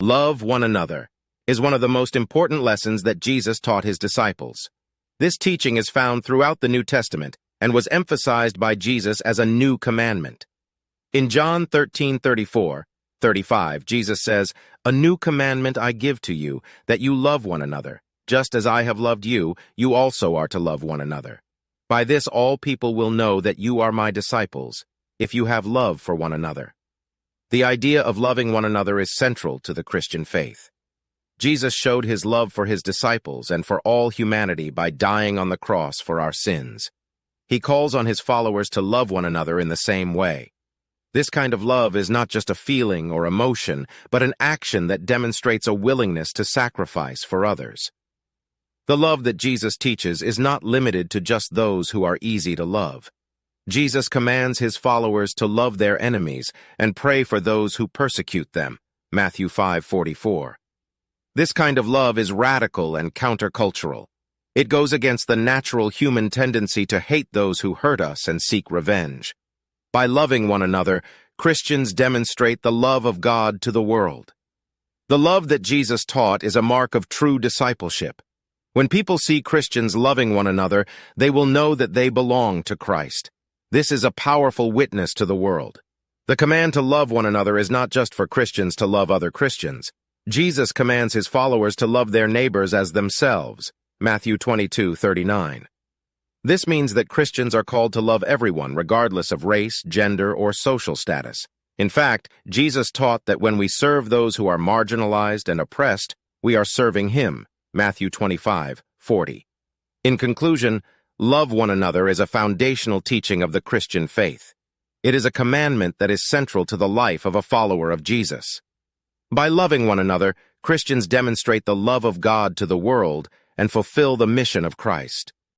Love one another is one of the most important lessons that Jesus taught his disciples. This teaching is found throughout the New Testament and was emphasized by Jesus as a new commandment. In John 13:34-35, Jesus says, "A new commandment I give to you, that you love one another. Just as I have loved you, you also are to love one another. By this all people will know that you are my disciples, if you have love for one another." The idea of loving one another is central to the Christian faith. Jesus showed his love for his disciples and for all humanity by dying on the cross for our sins. He calls on his followers to love one another in the same way. This kind of love is not just a feeling or emotion, but an action that demonstrates a willingness to sacrifice for others. The love that Jesus teaches is not limited to just those who are easy to love. Jesus commands his followers to love their enemies and pray for those who persecute them, Matthew 5:44. This kind of love is radical and countercultural. It goes against the natural human tendency to hate those who hurt us and seek revenge. By loving one another, Christians demonstrate the love of God to the world. The love that Jesus taught is a mark of true discipleship. When people see Christians loving one another, they will know that they belong to Christ. This is a powerful witness to the world. The command to love one another is not just for Christians to love other Christians. Jesus commands his followers to love their neighbors as themselves, Matthew 22:39. This means that Christians are called to love everyone, regardless of race, gender, or social status. In fact, Jesus taught that when we serve those who are marginalized and oppressed, we are serving him, Matthew 25:40. In conclusion, love one another is a foundational teaching of the Christian faith. It is a commandment that is central to the life of a follower of Jesus. By loving one another, Christians demonstrate the love of God to the world and fulfill the mission of Christ.